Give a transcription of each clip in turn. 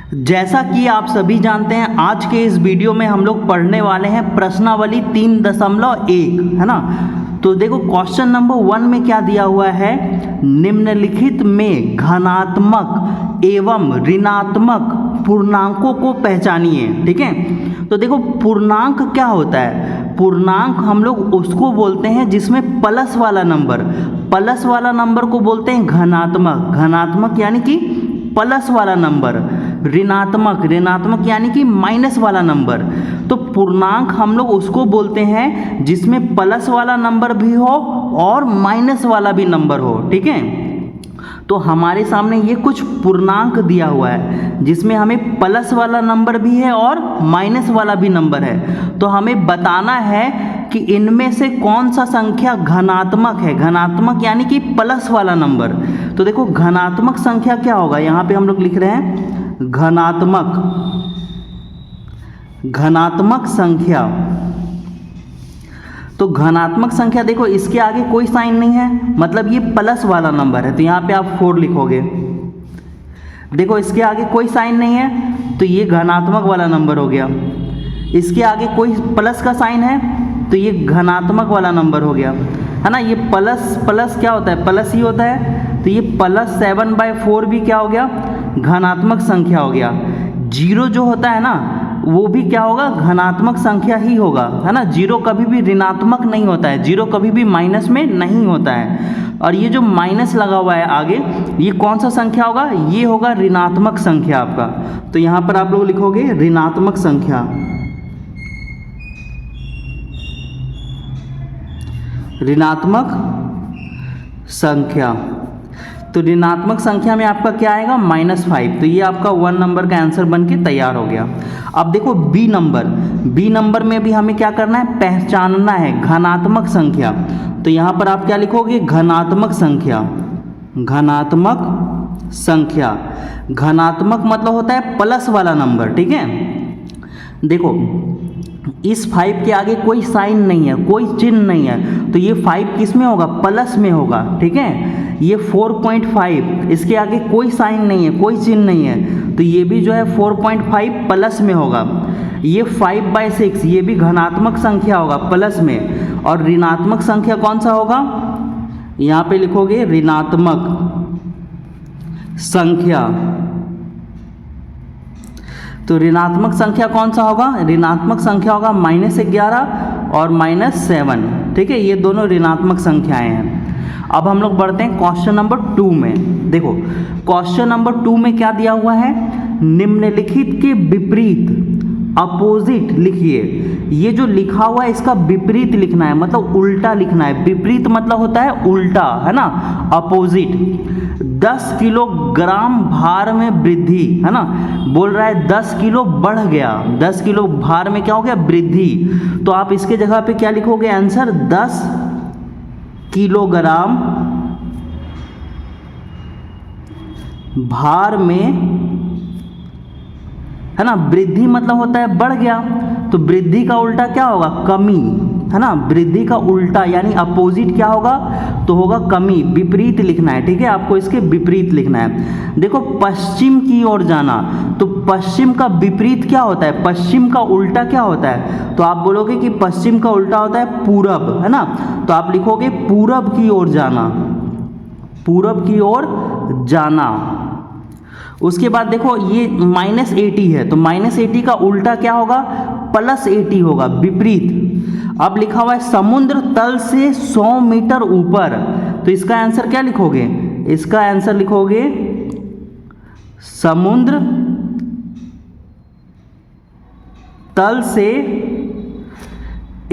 जैसा कि आप सभी जानते हैं, आज के इस वीडियो में हम लोग पढ़ने वाले हैं प्रश्नावली 3.1, है ना। तो देखो क्वेश्चन नंबर 1 में क्या दिया हुआ है, निम्नलिखित में घनात्मक एवं ऋणात्मक पूर्णांकों को पहचानिए। ठीक है, तो देखो पूर्णांक क्या होता है, पूर्णांक हम लोग उसको बोलते हैं जिसमें प्लस वाला नंबर को बोलते हैं घनात्मक। घनात्मक यानी कि प्लस वाला नंबर, ऋणात्मक यानी कि माइनस वाला नंबर। तो पूर्णांक हम लोग उसको बोलते हैं जिसमें प्लस वाला नंबर भी हो और माइनस वाला भी नंबर हो। ठीक है, तो हमारे सामने ये कुछ पूर्णांक दिया हुआ है जिसमें हमें प्लस वाला नंबर भी है और माइनस वाला भी नंबर है। तो हमें बताना है कि इनमें से कौन सा संख्या घनात्मक है। घनात्मक यानी कि प्लस वाला नंबर। तो देखो घनात्मक संख्या क्या होगा, यहाँ पे हम लोग लिख रहे हैं घनात्मक संख्या। तो घनात्मक संख्या देखो इसके आगे कोई साइन नहीं है, मतलब ये प्लस वाला नंबर है, तो यहाँ पे आप 4 लिखोगे। देखो इसके आगे कोई साइन नहीं है तो ये घनात्मक वाला नंबर हो गया। इसके आगे कोई प्लस का साइन है तो ये घनात्मक वाला नंबर हो गया, है ना। ये प्लस क्या होता है, प्लस ही होता है, तो ये +7/4 भी क्या हो गया, घनात्मक संख्या हो गया। 0 जो होता है ना वो भी क्या होगा, घनात्मक संख्या ही होगा, है ना। 0 कभी भी ऋणात्मक नहीं होता है, 0 कभी भी माइनस में नहीं होता है। और ये जो माइनस लगा हुआ है आगे, ये कौन सा संख्या होगा, ये होगा ऋणात्मक संख्या आपका। तो यहाँ पर आप लोग लिखोगे ऋणात्मक संख्या। ऋणात्मक संख्या, तो ऋणात्मक संख्या में आपका क्या आएगा, -5। तो ये आपका 1 नंबर का आंसर बन के तैयार हो गया। अब देखो बी नंबर में भी हमें क्या करना है, पहचानना है घनात्मक संख्या। तो यहाँ पर आप क्या लिखोगे, घनात्मक संख्या। घनात्मक मतलब होता है प्लस वाला नंबर। ठीक है, देखो इस 5 के आगे कोई साइन नहीं है, कोई चिन्ह नहीं है, तो ये 5 किस में होगा, प्लस में होगा। ठीक है, ये 4.5, इसके आगे कोई साइन नहीं है, कोई चिन्ह नहीं है, तो ये भी जो है 4.5 प्लस में होगा। ये 5/6 ये भी घनात्मक संख्या होगा प्लस में। और ऋणात्मक संख्या कौन सा होगा, यहाँ पे लिखोगे ऋणात्मक संख्या। तो ऋणात्मक संख्या कौन सा होगा, ऋणात्मक संख्या होगा -11 और -7। ठीक है, ये दोनों ऋणात्मक संख्याएं हैं। अब हम लोग बढ़ते हैं क्वेश्चन नंबर 2 में। देखो क्वेश्चन नंबर 2 में क्या दिया हुआ है, निम्नलिखित के विपरीत अपोजिट लिखिए। ये जो लिखा हुआ है इसका विपरीत लिखना है, मतलब उल्टा लिखना है। विपरीत मतलब होता है उल्टा, है ना, अपोजिट। 10 किलोग्राम भार में वृद्धि, है ना, बोल रहा है 10 किलो बढ़ गया, 10 किलो भार में क्या हो गया, वृद्धि। तो आप इसके जगह पे क्या लिखोगे आंसर, 10 किलोग्राम भार में, है ना। वृद्धि मतलब होता है बढ़ गया, तो वृद्धि का उल्टा क्या होगा, कमी, है ना। वृद्धि का उल्टा यानी अपोजिट क्या होगा, तो होगा कमी। विपरीत लिखना है। ठीक है, आपको इसके विपरीत लिखना है। देखो पश्चिम की ओर जाना, तो पश्चिम का विपरीत क्या होता है, पश्चिम का उल्टा क्या होता है, तो आप बोलोगे कि पश्चिम का उल्टा होता है पूरब, है ना। तो आप लिखोगे पूरब की ओर जाना, पूरब की ओर जाना। उसके बाद देखो ये -80 है, तो -80 का उल्टा क्या होगा, +80 होगा, विपरीत। अब लिखा हुआ है समुद्र तल से 100 मीटर ऊपर, तो इसका आंसर क्या लिखोगे, इसका आंसर लिखोगे समुद्र तल से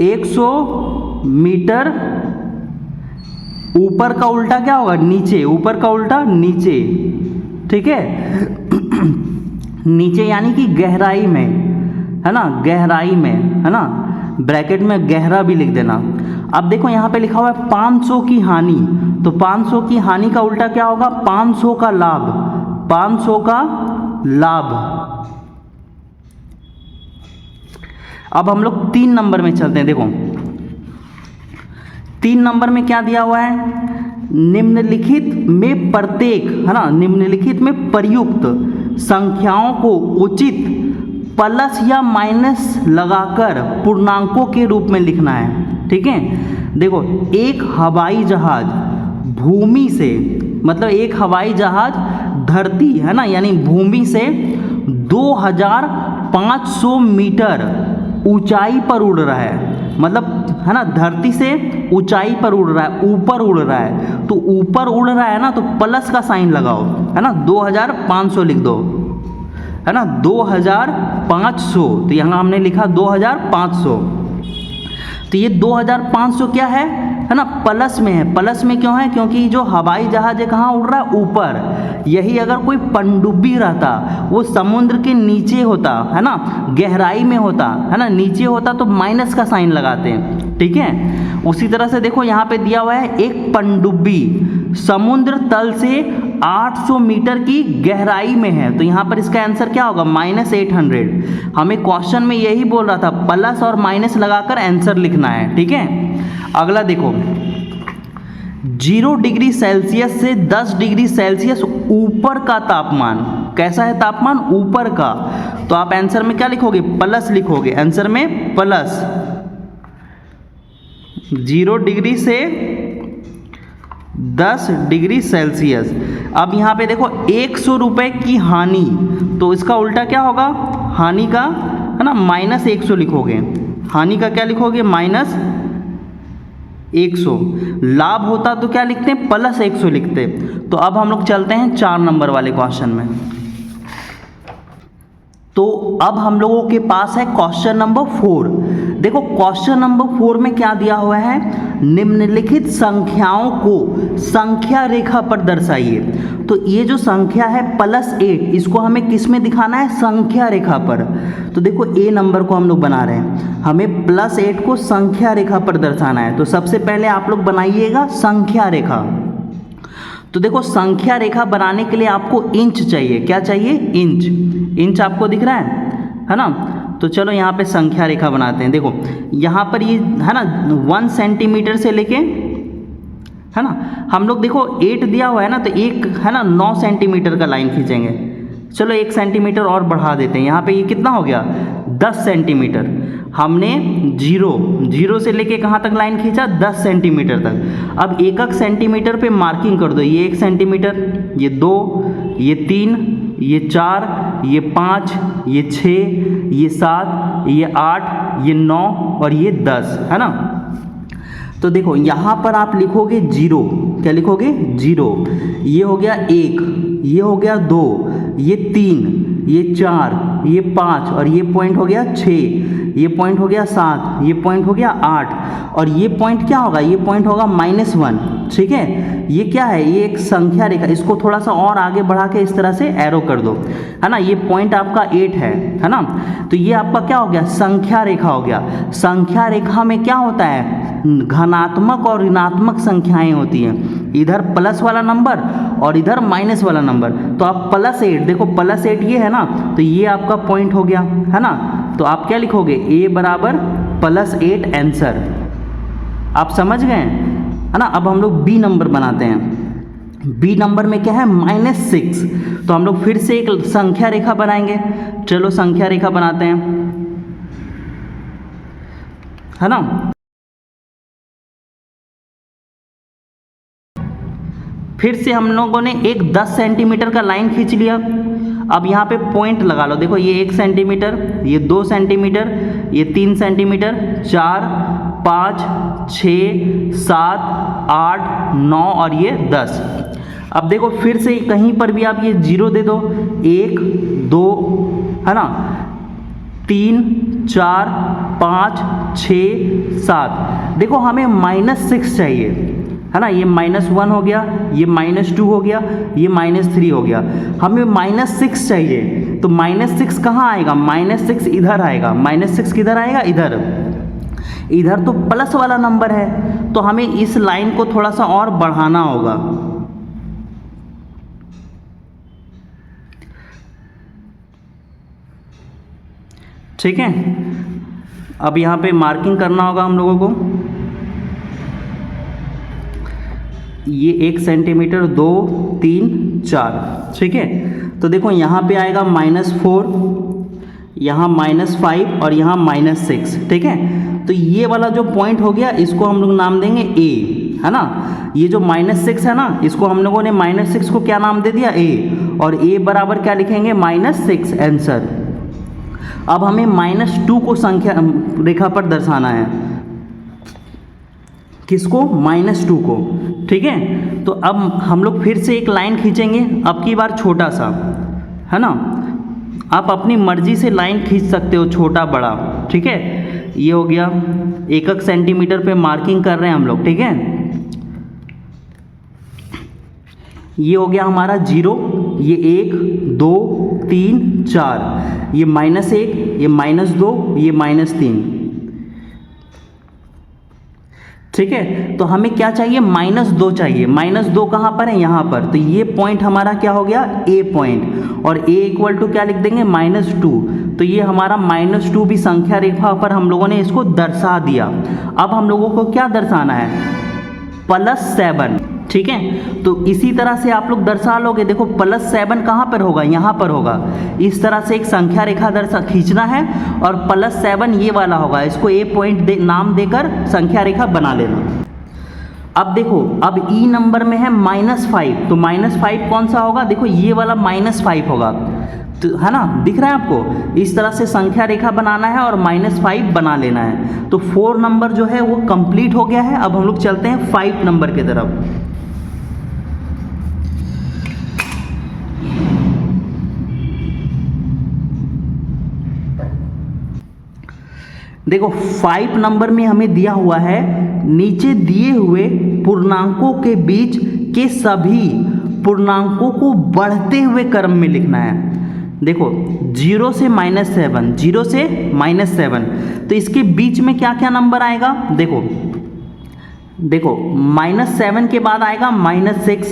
100 मीटर ऊपर का उल्टा क्या होगा, नीचे। ऊपर का उल्टा नीचे। ठीक है, नीचे यानी कि गहराई में, है ना, गहराई में, है ना। ब्रैकेट में गहरा भी लिख देना। अब देखो यहाँ पे लिखा हुआ है 500 की हानि, तो 500 की हानि का उल्टा क्या होगा, 500 का लाभ, 500 का लाभ। अब हम लोग 3 नंबर में चलते हैं। देखो 3 नंबर में क्या दिया हुआ है, निम्नलिखित में प्रत्येक, है ना, निम्नलिखित में प्रयुक्त संख्याओं को उचित प्लस या माइनस लगाकर पूर्णांकों के रूप में लिखना है। ठीक है, देखो एक हवाई जहाज भूमि से, मतलब एक हवाई जहाज धरती है ना, यानी भूमि से 2500 मीटर ऊंचाई पर उड़ रहा है, मतलब है ना, धरती से ऊंचाई पर उड़ रहा है, ऊपर उड़ रहा है। तो ऊपर उड़ रहा है ना, तो प्लस का साइन लगाओ, है ना, 2500 लिख दो, है ना, 2500। तो यहाँ हमने लिखा 2500। तो ये 2500 क्या है ना, प्लस में है। प्लस में क्यों है? क्योंकि जो हवाई जहाज है कहाँ उड़ रहा है? ऊपर। यही अगर कोई पनडुब्बी रहता, वो समुद्र के नीचे होता, है ना, गहराई में होता, है ना, नीचे होता, तो माइनस का साइन लगाते हैं। ठीक है, उसी तरह से देखो यहाँ पे दिया हुआ है एक पनडुब्बी समुद्र तल से 800 मीटर की गहराई में है। तो यहाँ पर इसका आंसर क्या होगा? -800। हमें क्वेश्चन में यही बोल रहा था, प्लस और माइनस लगाकर आंसर लिखना है। ठीक है, अगला देखो, 0 डिग्री सेल्सियस से 10 डिग्री सेल्सियस ऊपर का तापमान। कैसा है तापमान? ऊपर का। तो आप आंसर में क्या लिखोगे? प्लस लिखोगे, आंसर में प्लस। 0 डिग्री से 10 डिग्री सेल्सियस। अब यहाँ पे देखो 100 रुपये की हानि, तो इसका उल्टा क्या होगा? हानि का, है ना, -100 लिखोगे। हानि का क्या लिखोगे? -100। लाभ होता तो क्या लिखते हैं? +100 लिखते। तो अब हम लोग चलते हैं 4 नंबर वाले क्वेश्चन में। तो अब हम लोगों के पास है क्वेश्चन नंबर 4। देखो क्वेश्चन नंबर 4 में क्या दिया हुआ है? निम्नलिखित संख्याओं को संख्या रेखा पर दर्शाइए। तो ये जो संख्या है +8, इसको हमें किस में दिखाना है? संख्या रेखा पर। तो देखो ए नंबर को हम लोग बना रहे हैं, हमें +8 को संख्या रेखा पर दर्शाना है। तो सबसे पहले आप लोग बनाइएगा संख्या रेखा। तो देखो संख्या रेखा बनाने के लिए आपको इंच चाहिए। क्या चाहिए? इंच। इंच आपको दिख रहा है ना? तो चलो यहाँ पे संख्या रेखा बनाते हैं। देखो यहाँ पर ये है ना 1 सेंटीमीटर से लेके, है ना, हम लोग देखो 8 दिया हुआ है ना, तो एक है ना 9 सेंटीमीटर का लाइन खींचेंगे। चलो 1 सेंटीमीटर और बढ़ा देते हैं। यहाँ पे ये कितना हो गया? 10 सेंटीमीटर। हमने 0 से लेके कहाँ तक लाइन खींचा? 10 सेंटीमीटर तक। अब एक एक सेंटीमीटर पे मार्किंग कर दो। ये 1 सेंटीमीटर, ये 2, ये 3, ये 4, ये 5, ये 6, ये 7, ये 8, ये 9 और ये 10, है ना। तो देखो यहाँ पर आप लिखोगे 0। क्या लिखोगे? 0। ये हो गया 1, ये हो गया 2, ये 3, ये 4, ये 5 और ये पॉइंट हो गया 6, ये पॉइंट हो गया 7, ये पॉइंट हो गया 8 और ये पॉइंट क्या होगा? ये पॉइंट होगा -1। ठीक है, ये क्या है? ये एक संख्या रेखा। इसको थोड़ा सा और आगे बढ़ा के इस तरह से एरो कर दो, है ना। ये पॉइंट आपका 8 है ना। तो ये आपका क्या हो गया? संख्या रेखा हो गया। संख्या रेखा में क्या होता है? धनात्मक और ऋणात्मक संख्याएं होती हैं। इधर प्लस वाला नंबर और इधर माइनस वाला नंबर। तो आप +8, देखो +8 ये है ना, तो ये आपका पॉइंट हो गया, है ना। तो आप क्या लिखोगे? A बराबर +8 आंसर। आप समझ गए, है ना। अब हम लोग B नंबर बनाते हैं। B नंबर में क्या है? -6। तो हम लोग फिर से एक संख्या रेखा बनाएंगे। चलो संख्या रेखा बनाते हैं, है ना। फिर से हम लोगों ने एक 10 सेंटीमीटर का लाइन खींच लिया। अब यहाँ पे पॉइंट लगा लो। देखो ये 1 सेंटीमीटर, ये 2 सेंटीमीटर, ये 3 सेंटीमीटर, 4, 5, 6, 7, 8, 9 और ये 10। अब देखो फिर से कहीं पर भी आप ये 0 दे दो। 1, 2, है ना, 3, 4, 5, 6, 7। देखो हमें -6 चाहिए, है ना। ये -1 हो गया, ये -2 हो गया, ये -3 हो गया। हमें -6 चाहिए। तो -6 कहाँ आएगा? -6 इधर आएगा। -6 किधर आएगा? इधर। इधर तो प्लस वाला नंबर है, तो हमें इस लाइन को थोड़ा सा और बढ़ाना होगा। ठीक है, अब यहाँ पे मार्किंग करना होगा हम लोगों को। ये 1 सेंटीमीटर, 2, 3, 4। ठीक है, तो देखो यहाँ पे आएगा -4, यहाँ -5 और यहाँ -6, ठीक है। तो ये वाला जो पॉइंट हो गया इसको हम लोग नाम देंगे ए, है ना। ये जो -6 है ना, इसको हम लोगों ने -6 को क्या नाम दे दिया, ए, और ए बराबर क्या लिखेंगे, -6 आंसर। अब हमें -2 को संख्या रेखा पर दर्शाना है, किसको, -2 को, ठीक है। तो अब हम लोग फिर से एक लाइन खींचेंगे, अब की बार छोटा सा, है ना। आप अपनी मर्जी से लाइन खींच सकते हो, छोटा बड़ा, ठीक है। ये हो गया 1 सेंटीमीटर पे मार्किंग कर रहे हैं हम लोग, ठीक है। ये हो गया हमारा 0, ये 1 2 3 4, ये -1, ये -2, ये -3, ठीक है। तो हमें क्या चाहिए, -2 चाहिए। -2 कहाँ पर है, यहाँ पर। तो ये पॉइंट हमारा क्या हो गया, ए पॉइंट, और ए इक्वल टू क्या लिख देंगे, -2। तो ये हमारा -2 भी संख्या रेखा पर हम लोगों ने इसको दर्शा दिया। अब हम लोगों को क्या दर्शाना है, +7, ठीक है। तो इसी तरह से आप लोग दर्शा लोगे, देखो +7 कहाँ पर होगा, यहाँ पर होगा। इस तरह से एक संख्या रेखा खींचना है और +7 ये वाला होगा, इसको ए पॉइंट नाम देकर संख्या रेखा बना लेना। अब देखो, अब ई नंबर में है -5, तो -5 कौन सा होगा, देखो ये वाला -5 होगा, तो है ना, दिख रहा है आपको। इस तरह से संख्या रेखा बनाना है और -5 बना लेना है। तो 4 नंबर जो है वो कंप्लीट हो गया है। अब हम लोग चलते हैं 5 नंबर की तरफ। देखो 5 नंबर में हमें दिया हुआ है, नीचे दिए हुए पूर्णांकों के बीच के सभी पूर्णांकों को बढ़ते हुए क्रम में लिखना है। देखो 0 से -7, 0 से -7, तो इसके बीच में क्या क्या नंबर आएगा, देखो -7 के बाद आएगा -6,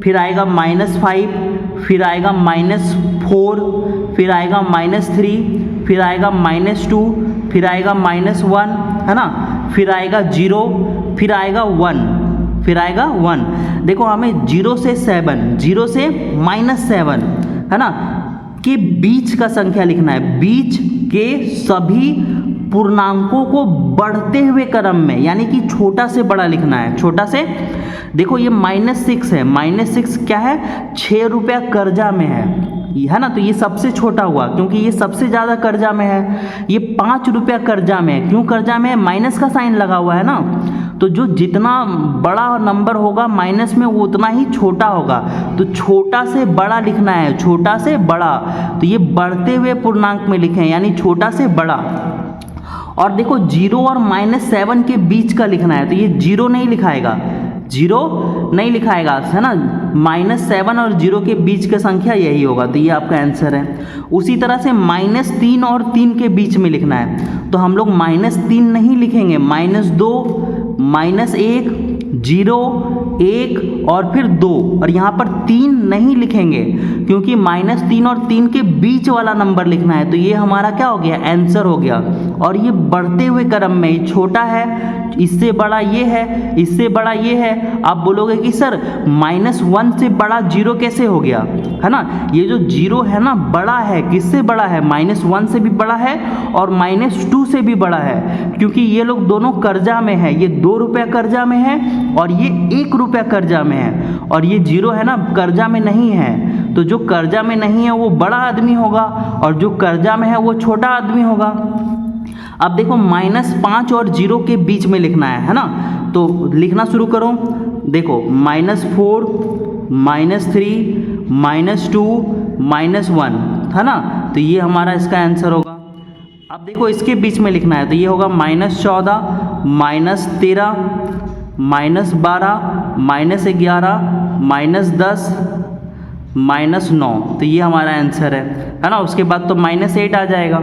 फिर आएगा -5, फिर आएगा -4, फिर आएगा -3, फिर आएगा -2, फिर आएगा -1, है ना, फिर आएगा 0, फिर आएगा 1, फिर आएगा 1। देखो हमें 0 से -7, है ना, के बीच का संख्या लिखना है, बीच के सभी पूर्णांकों को बढ़ते हुए क्रम में, यानी कि छोटा से बड़ा लिखना है, छोटा से। देखो ये -6 है, -6 क्या है, 6 रुपया कर्जा में है ना, तो ये सबसे छोटा हुआ क्योंकि ये सबसे ज़्यादा कर्जा में है। ये 5 रुपया कर्जा में है, क्यों कर्जा में है, माइनस का साइन लगा हुआ है ना। तो जो जितना बड़ा नंबर होगा माइनस में वो उतना ही छोटा होगा, तो छोटा से बड़ा लिखना है, छोटा से बड़ा। तो ये बढ़ते हुए पूर्णांक में लिखें, यानी छोटा से बड़ा। और देखो 0 और -7 के बीच का लिखना है, तो ये 0 नहीं लिखाएगा, 0 नहीं लिखाएगा, है ना। -7 और 0 के बीच का संख्या यही होगा, तो ये आपका आंसर है। उसी तरह से -3 और 3 के बीच में लिखना है, तो हम लोग -3 नहीं लिखेंगे, -2, -1, 0, 1 और फिर 2, और यहाँ पर 3 नहीं लिखेंगे क्योंकि -3 और 3 के बीच वाला नंबर लिखना है। तो ये हमारा क्या हो गया, आंसर हो गया। और ये बढ़ते हुए क्रम में, ये छोटा है, इससे बड़ा ये है, इससे बड़ा ये है। आप बोलोगे कि सर -1 से बड़ा 0 कैसे हो गया, है ना। ये जो 0 है ना, बड़ा है, किससे बड़ा है, -1 से भी बड़ा है और -2 से भी बड़ा है, क्योंकि ये लोग दोनों कर्जा में है। ये 2 रुपया कर्जा में है और ये 1 रुपया कर्जा में है, और ये 0 है ना, कर्जा में नहीं है। तो जो कर्जा में नहीं है वो बड़ा आदमी होगा और जो कर्जा में है वो छोटा आदमी होगा। अब देखो -5 और 0 के बीच में लिखना है ना, तो लिखना शुरू करो। देखो -4, -3, -2, -1, है ना, तो ये हमारा इसका आंसर होगा। अब देखो इसके बीच में लिखना है, तो ये होगा -14, -13, -12, -11, -10, -9, तो ये हमारा आंसर है ना। उसके बाद तो -8 आ जाएगा।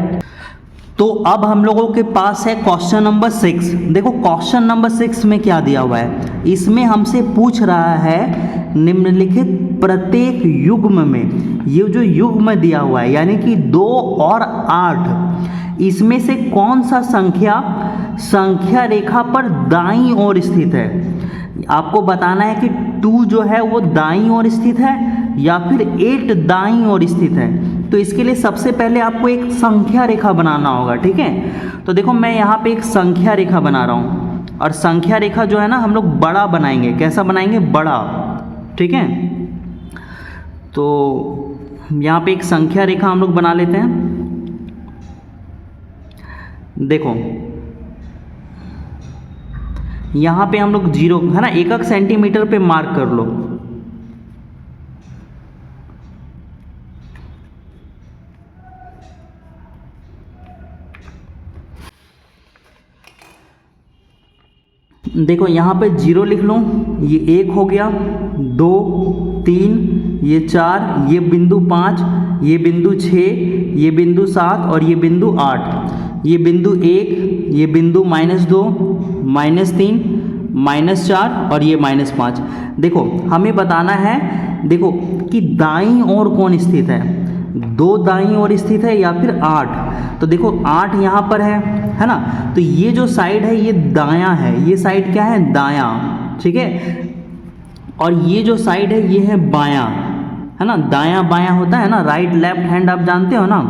तो अब हम लोगों के पास है क्वेश्चन नंबर 6। देखो क्वेश्चन नंबर 6 में क्या दिया हुआ है, इसमें हमसे पूछ रहा है निम्नलिखित प्रत्येक युग्म में, ये जो युग्म दिया हुआ है यानी कि 2 और 8, इसमें से कौन सा संख्या रेखा पर दाईं ओर स्थित है। आपको बताना है कि 2 जो है वो दाईं ओर स्थित है या फिर 8 दाईं ओर स्थित है। तो इसके लिए सबसे पहले आपको एक संख्या रेखा बनाना होगा, ठीक है। तो देखो मैं यहाँ पे एक संख्या रेखा बना रहा हूँ, और संख्या रेखा जो है ना हम लोग बड़ा बनाएंगे। कैसा बनाएंगे? बड़ा, ठीक है। तो यहाँ पे एक संख्या रेखा हम लोग बना लेते हैं। देखो यहाँ पे हम लोग 0 है ना, 1 सेंटीमीटर पे मार्क कर लो। देखो यहाँ पे 0 लिख लो, ये 1 हो गया, 2 3 ये 4, ये बिंदु 5, ये बिंदु 6, ये बिंदु 7 और ये बिंदु 8, ये बिंदु 1, ये बिंदु -2 -3 -4 और ये -5। देखो हमें बताना है, देखो कि दाईं ओर कौन स्थित है, 2 दाईं ओर स्थित है या फिर 8। तो देखो 8 यहाँ पर है ना। तो ये जो साइड है ये दायां है, ये साइड क्या है? दायां, ठीक है। और ये जो साइड है ये है बायां, है ना। दायां बायां होता है ना, राइट लेफ्ट हैंड, आप जानते हो ना।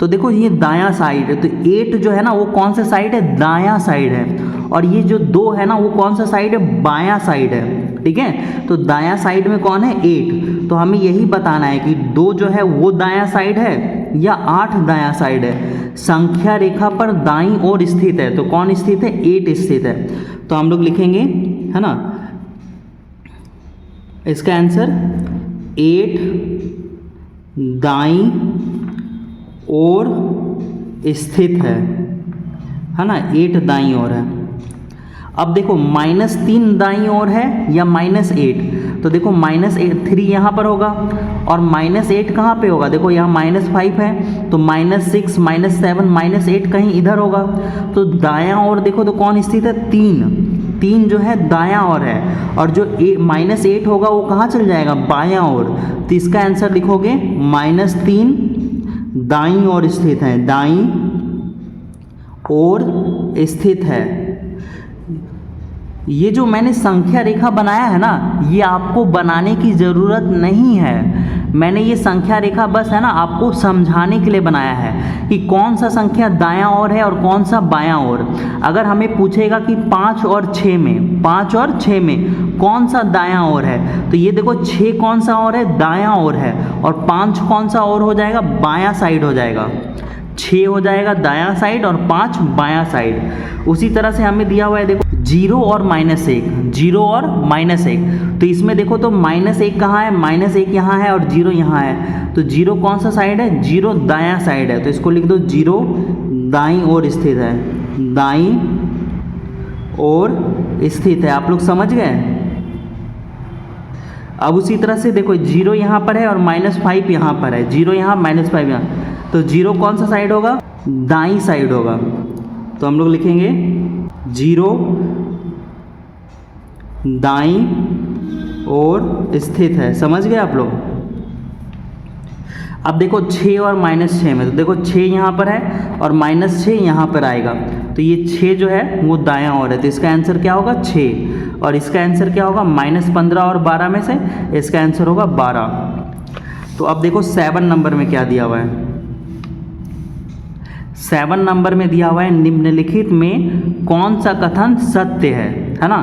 तो देखो ये दायां साइड है, तो 8 जो है ना वो कौन सा साइड है? दायां साइड है। और ये जो 2 है ना वो कौन सा साइड है? बायां साइड है, ठीक है। तो दायां साइड में कौन है? 8। तो हमें यही बताना है कि 2 जो है वो दायां साइड है या 8 दायां साइड है। संख्या रेखा पर दाईं ओर स्थित है, तो कौन स्थित है? 8 स्थित है। तो हम लोग लिखेंगे, है ना, इसका आंसर 8 दाईं ओर स्थित है ना, 8 दाईं ओर है। अब देखो -3 दाईं ओर है या -8। तो देखो -3 यहाँ पर होगा और -8 कहाँ पे होगा? देखो यहाँ -5 है, तो -6 -7 -8 कहीं इधर होगा। तो दायां ओर देखो तो कौन स्थित है? 3 जो है दायां ओर है, और जो -8 होगा वो कहाँ चल जाएगा? बायां ओर। तो इसका आंसर लिखोगे -3 दाईं ओर स्थित है, दाईं ओर स्थित है। ये जो मैंने संख्या रेखा बनाया है ना, ये आपको बनाने की ज़रूरत नहीं है। मैंने ये संख्या रेखा बस है ना आपको समझाने के लिए बनाया है कि कौन सा संख्या दायां ओर है और कौन सा बायां ओर। अगर हमें पूछेगा कि 5 और 6 में कौन सा दायां ओर है, तो ये देखो 6 कौन सा ओर है? दायां ओर है, और 5 कौन सा ओर हो जाएगा? बायां साइड हो जाएगा। 6 हो जाएगा दायां साइड और 5 बायां साइड। उसी तरह से हमें दिया हुआ है, देखो 0 और -1, 0 और -1। तो इसमें देखो तो -1 कहाँ है? -1 यहाँ है और 0 यहाँ है। तो 0 कौन सा साइड है? 0 दायां साइड है, तो इसको लिख दो 0 दाईं ओर स्थित है, दाईं ओर स्थित है। आप लोग समझ गए? अब उसी तरह से देखो 0 यहाँ पर है और -5 यहाँ पर है, 0 यहाँ -5 यहाँ, तो 0 कौन सा साइड होगा? दाईं साइड होगा। तो हम लोग लिखेंगे 0 दाईं ओर स्थित है। समझ गए आप लोग? अब देखो 6 और -6 में, तो देखो 6 यहाँ पर है और -6 यहाँ पर आएगा, तो ये 6 जो है वो दायां ओर है। तो इसका आंसर क्या होगा? 6। और इसका आंसर क्या होगा? -15 और 12 में से इसका आंसर होगा 12। तो अब देखो 7 नंबर में क्या दिया हुआ है। 7 नंबर में दिया हुआ है, निम्नलिखित में कौन सा कथन सत्य है ना।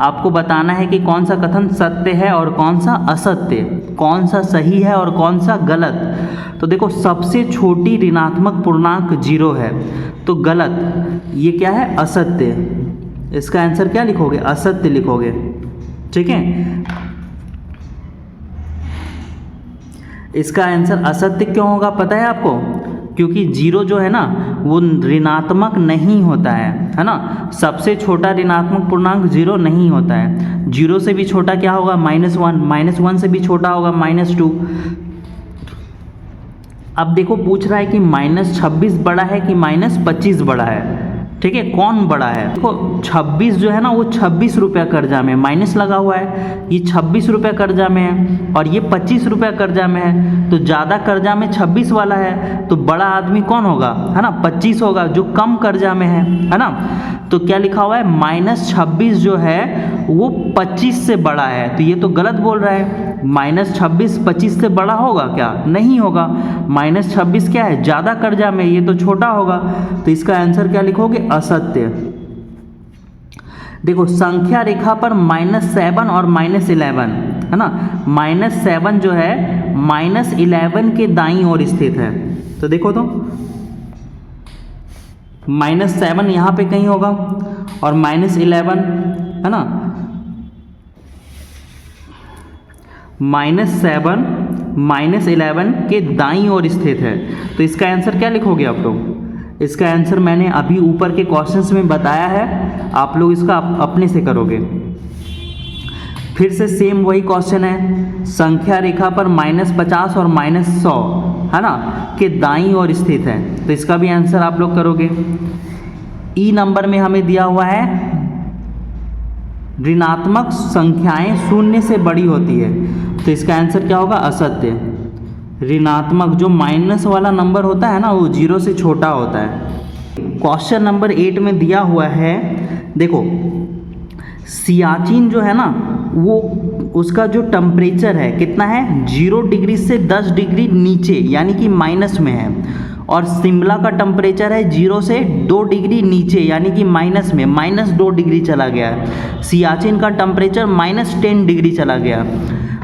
आपको बताना है कि कौन सा कथन सत्य है और कौन सा असत्य, कौन सा सही है और कौन सा गलत। तो देखो सबसे छोटी ऋणात्मक पूर्णांक 0 है, तो गलत। ये क्या है? असत्य। इसका आंसर क्या लिखोगे? असत्य लिखोगे, ठीक है। इसका आंसर असत्य क्यों होगा पता है आपको? क्योंकि 0 जो है ना वो ऋणात्मक नहीं होता है ना। सबसे छोटा ऋणात्मक पूर्णांक 0 नहीं होता है। 0 से भी छोटा क्या होगा? -1, -1 से भी छोटा होगा -2। अब देखो पूछ रहा है कि -26 बड़ा है कि -25 बड़ा है, ठीक है। कौन बड़ा है? देखो 26 जो है ना वो 26 रुपया कर्जा में, माइनस लगा हुआ है, ये 26 रुपया कर्जा में है और ये 25 रुपया कर्जा में है। तो ज़्यादा कर्जा में 26 वाला है, तो बड़ा आदमी कौन होगा? है ना 25 होगा, जो कम कर्जा में है ना। तो क्या लिखा हुआ है? -26 जो है वो 25 से बड़ा है, तो ये तो गलत बोल रहा है। -26 25 से बड़ा होगा क्या? नहीं होगा। -26 क्या है? ज़्यादा कर्जा में, ये तो छोटा होगा। तो इसका आंसर क्या लिखोगे? असत्य। देखो संख्या रेखा पर -7 और -11 है ना, -7 जो है -11 के दाईं ओर स्थित है। तो देखो तो -7 यहाँ पे कहीं होगा और -11 है ना, -7 -11 के दाईं ओर स्थित है। तो इसका आंसर क्या लिखोगे आप लोग? इसका आंसर मैंने अभी ऊपर के क्वेश्चंस में बताया है, आप लोग इसका अपने से करोगे। फिर से सेम वही क्वेश्चन है, संख्या रेखा पर -50 और -100 है ना के दाईं ओर स्थित है। तो इसका भी आंसर आप लोग करोगे। ई नंबर में हमें दिया हुआ है ऋणात्मक संख्याएं शून्य से बड़ी होती है। तो इसका आंसर क्या होगा? असत्य। ऋणात्मक जो माइनस वाला नंबर होता है ना, वो 0 से छोटा होता है। क्वेश्चन नंबर 8 में दिया हुआ है, देखो सियाचिन जो है ना, वो उसका जो टेम्परेचर है कितना है? 0 डिग्री से 10 डिग्री नीचे यानी कि माइनस में है। और शिमला का टेम्परेचर है 0 से 2 डिग्री नीचे यानी कि माइनस में, -2 डिग्री चला गया है। सियाचिन का टेम्परेचर -10 डिग्री चला गया।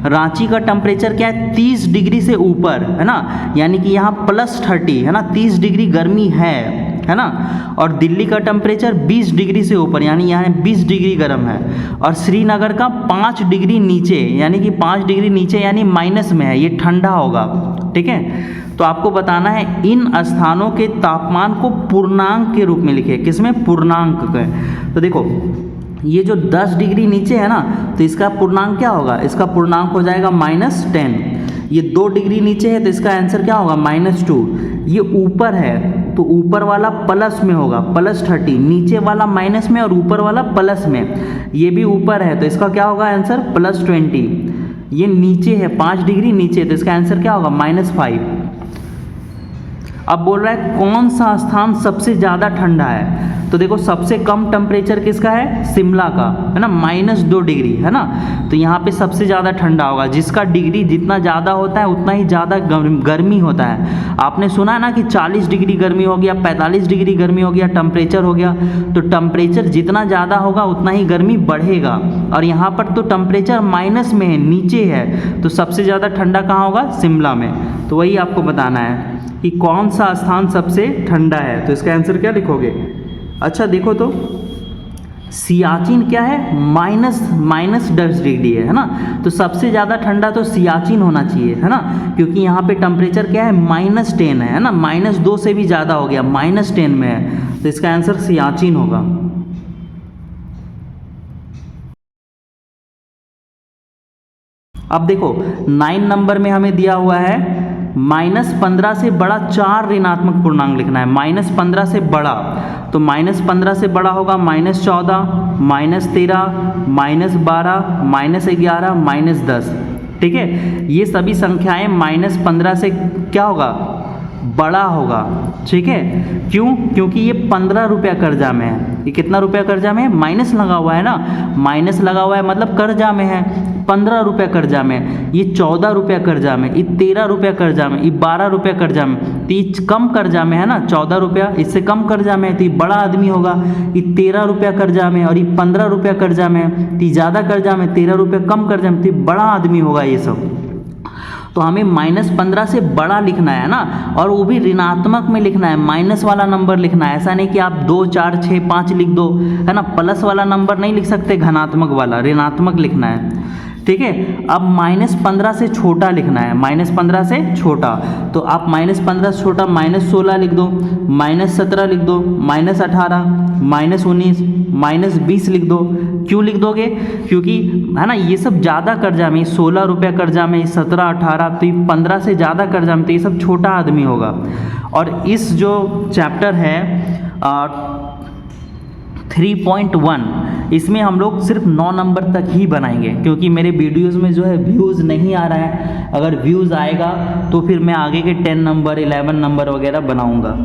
रांची का टेम्परेचर क्या है? 30 डिग्री से ऊपर है ना, यानी कि यहाँ +30 है ना, 30 डिग्री गर्मी है ना। और दिल्ली का टेम्परेचर 20 डिग्री से ऊपर यानी यहाँ 20 डिग्री गर्म है। और श्रीनगर का 5 डिग्री नीचे यानी कि 5 डिग्री नीचे यानी माइनस में है, ये ठंडा होगा। ठीक है, तो आपको बताना है इन स्थानों के तापमान को पूर्णांक के रूप में लिखे। किसमें? पूर्णांक के। तो देखो ये जो 10 डिग्री नीचे है ना, तो इसका पूर्णांक क्या होगा? इसका पूर्णांक हो जाएगा -10। ये 2 डिग्री नीचे है तो इसका आंसर क्या होगा? -2। ये ऊपर है तो ऊपर वाला प्लस में होगा, +30। नीचे वाला माइनस में और ऊपर वाला प्लस में। ये भी ऊपर है तो इसका क्या होगा आंसर? +20। ये नीचे है 5 डिग्री नीचे, तो इसका आंसर क्या होगा? -5। अब बोल रहा है कौन सा स्थान सबसे ज़्यादा ठंडा है? तो देखो सबसे कम टेम्परेचर किसका है? शिमला का है ना, -2 डिग्री है ना। तो यहाँ पे सबसे ज़्यादा ठंडा होगा। जिसका डिग्री जितना ज़्यादा होता है उतना ही ज़्यादा गर्मी होता है। आपने सुना है ना कि 40 डिग्री गर्मी हो गया, 45 डिग्री गर्मी हो गया, टेम्परेचर हो गया। तो टेम्परेचर जितना ज़्यादा होगा उतना ही गर्मी बढ़ेगा। और यहाँ पर तो टेम्परेचर माइनस में है, नीचे है, तो सबसे ज़्यादा ठंडा कहाँ होगा? शिमला में। तो वही आपको बताना है कि कौन सा स्थान सबसे ठंडा है। तो इसका आंसर क्या लिखोगे? अच्छा देखो तो सियाचिन क्या है? -10 डिग्री है ना। तो सबसे ज़्यादा ठंडा तो सियाचिन होना चाहिए है ना, क्योंकि यहाँ पे टेम्परेचर क्या है? -10 है ना, -2 से भी ज़्यादा हो गया, -10 में है। तो इसका आंसर सियाचिन होगा। अब देखो 9 नंबर में हमें दिया हुआ है -15 से बड़ा 4 ऋणात्मक पूर्णांक लिखना है। -15 से बड़ा, तो -15 से बड़ा होगा -14, -13, -12, -11, -10। ठीक है, ये सभी संख्याएं -15 से क्या होगा? बड़ा होगा। ठीक है, क्यों? क्योंकि ये 15 रुपया कर्जा में है। ये कितना रुपया कर्जा में है? माइनस लगा हुआ है ना, माइनस लगा हुआ है मतलब कर्जा में है। 15 रुपया कर्जा में, ये 14 रुपया कर्जा में, ये 13 रुपया कर्जा में, ये 12 रुपया कर्जा में। तो ये कम कर्जा में है ना, 14 रुपया, इससे कम कर्जा में है तो ये बड़ा आदमी होगा। ये 13 रुपया कर्जा में और ये 15 रुपया कर्जा में, तो ये ज़्यादा कर्जा में, 13 रुपया कम कर्जा में, तो ये बड़ा आदमी होगा ये सब। तो हमें -15 से बड़ा लिखना है ना, और वो भी ऋणात्मक में लिखना है, माइनस वाला नंबर लिखना है। ऐसा नहीं कि आप 2, 4, 6, 5 लिख दो है ना, प्लस वाला नंबर नहीं लिख सकते, घनात्मक वाला, ऋणात्मक लिखना है। ठीक है, अब -15 से छोटा लिखना है, -15 से छोटा। तो आप -15 से छोटा -16 लिख दो, -17 लिख दो, -18, -19, -20 लिख दो। क्यों लिख दोगे? क्योंकि है ना ये सब ज़्यादा कर्जा में, 16 रुपया कर्जा में, 17, 18, तो ये 15 से ज़्यादा कर्जा में, तो ये सब छोटा आदमी होगा। और इस जो चैप्टर है 3.1, इसमें हम लोग सिर्फ 9 नंबर तक ही बनाएंगे, क्योंकि मेरे वीडियोज़ में जो है व्यूज़ नहीं आ रहा है। अगर व्यूज़ आएगा तो फिर मैं आगे के 10 नंबर, 11 नंबर वगैरह बनाऊंगा।